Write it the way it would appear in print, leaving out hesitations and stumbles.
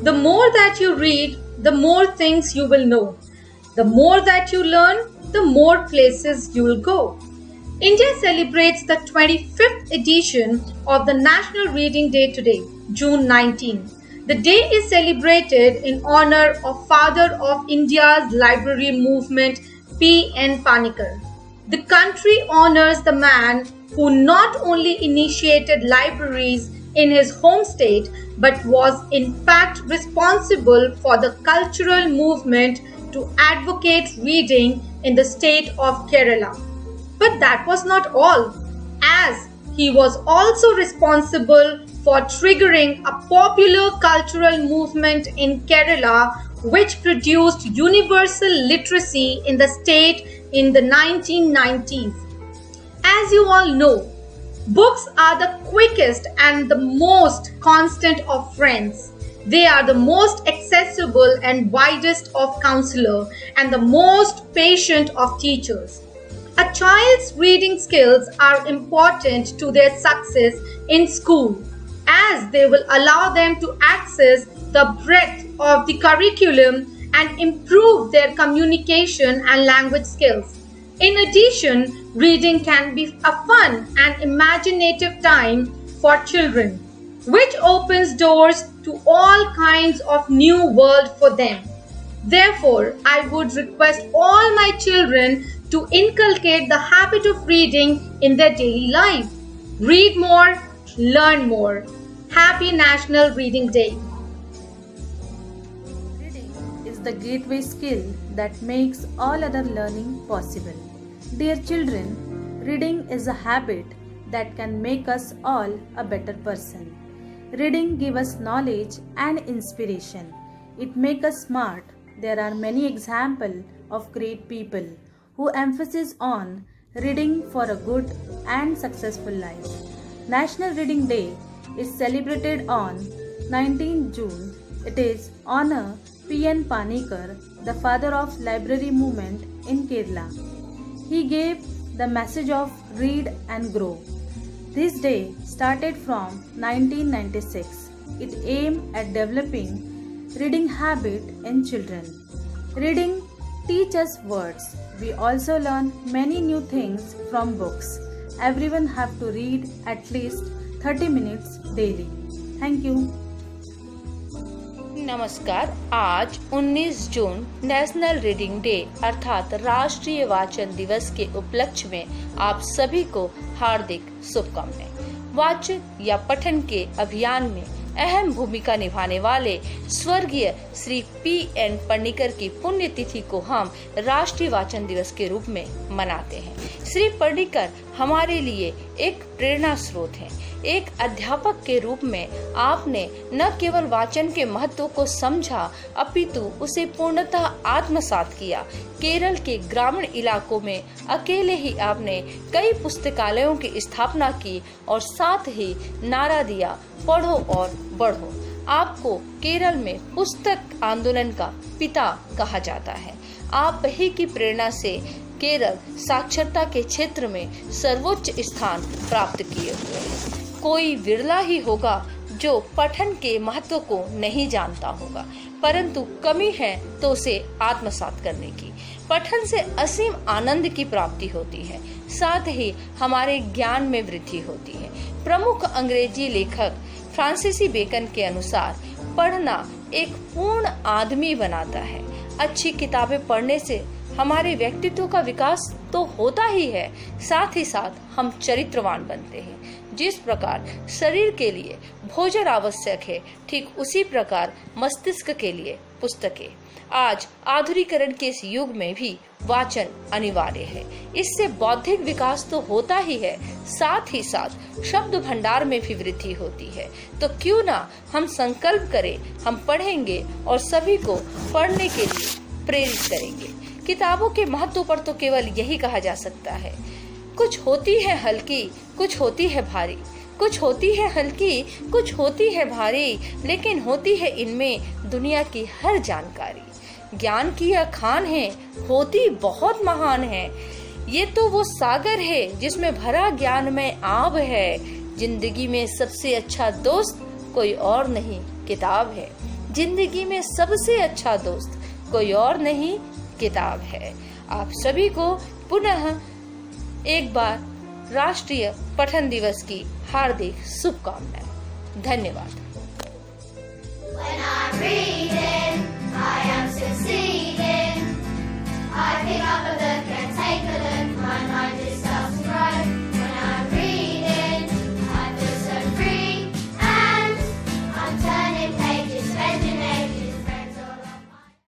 The more that you read, the more things you will know. The more that you learn, the more places you will go. India celebrates the 25th edition of the National Reading Day today, June 19. The day is celebrated in honor of Father of India's library movement, P.N. Panikkar. The country honors the man who not only initiated libraries in his home state but was in fact responsible for the cultural movement to advocate reading in the state of Kerala. But that was not all, as he was also responsible for triggering a popular cultural movement in Kerala which produced universal literacy in the state in the 1990s. As you all know, books are the quickest and the most constant of friends. They are the most accessible and widest of counselors and the most patient of teachers. A child's reading skills are important to their success in school as they will allow them to access the breadth of the curriculum and improve their communication and language skills. In addition, reading can be a fun and imaginative time for children, which opens doors to all kinds of new world for them. Therefore, I would request all my children to inculcate the habit of reading in their daily life. Read more, learn more. Happy National Reading Day. Reading is the gateway skill that makes all other learning possible. Dear children, reading is a habit that can make us all a better person. Reading gives us knowledge and inspiration. It makes us smart. There are many examples of great people who emphasize on reading for a good and successful life. National Reading Day is celebrated on 19 June. It is honor P.N. Panikkar, the father of library movement in Kerala. He gave the message of read and grow. This day started from 1996. It aimed at developing reading habit in children. Reading teaches us words. We also learn many new things from books. Everyone have to read at least 30 minutes daily. Thank you. नमस्कार। आज 19 जून national reading day अर्थात राष्ट्रीय वाचन दिवस के उपलक्ष्य में आप सभी को हार्दिक शुभकामनाएं। वाचन या पठन के अभियान में अहम भूमिका निभाने वाले स्वर्गीय श्री P.N. पनिक्कर की पुण्यतिथि को हम राष्ट्रीय वाचन दिवस के रूप में मनाते हैं। श्री पनिक्कर हमारे लिए एक प्रेरणा स्रोत हैं। एक अध्यापक के रूप में आपने न केवल वाचन के महत्व को समझा अपितु उसे पूर्णतः आत्मसात किया। केरल के ग्रामीण इलाकों में अकेले ही आपने कई पुस्तकालयों की स्थापना की और साथ ही नारा दिया, पढ़ो और बढ़ो। आपको केरल में पुस्तक आंदोलन का पिता कहा जाता है। आप ही की प्रेरणा से केरल साक्षरता के क्षेत्र में सर्वोच्च स्थान प्राप्त किए हुए है। कोई विरला ही होगा जो पठन के महत्व को नहीं जानता होगा, परंतु कमी है तो उसे आत्मसात करने की। पठन से असीम आनंद की प्राप्ति होती है, साथ ही हमारे ज्ञान में वृद्धि होती है। प्रमुख अंग्रेजी लेखक फ्रांसीसी बेकन के अनुसार पढ़ना एक पूर्ण आदमी बनाता है। अच्छी किताबें पढ़ने से हमारे व्यक्तित्व का विकास तो होता ही है, साथ ही साथ हम चरित्रवान बनते हैं। जिस प्रकार शरीर के लिए भोजन आवश्यक है, ठीक उसी प्रकार मस्तिष्क के लिए पुस्तकें। आज आधुनिकीकरण के इस युग में भी वाचन अनिवार्य है। इससे बौद्धिक विकास तो होता ही है, साथ ही साथ शब्द भंडार में भी वृद्धि होती है। तो क्यों ना हम संकल्प करें, हम पढ़ेंगे और सभी को पढ़ने के लिए प्रेरित करेंगे। किताबों के महत्व पर तो केवल यही कहा जा सकता है, कुछ होती है हल्की, कुछ होती है भारी, कुछ होती है हल्की, कुछ होती है भारी, लेकिन होती है इनमें दुनिया की हर जानकारी। ज्ञान की यह खान है, होती बहुत महान है। ये तो वो सागर है जिसमें भरा ज्ञान में आब है। जिंदगी में सबसे अच्छा दोस्त कोई और नहीं, किताब है। जिंदगी में सबसे अच्छा दोस्त कोई और नहीं, किताब है। आप सभी को पुनः एक बार राष्ट्रीय पठन दिवस की हार्दिक शुभकामनाएं। धन्यवाद। When I'm reading, I am succeeding.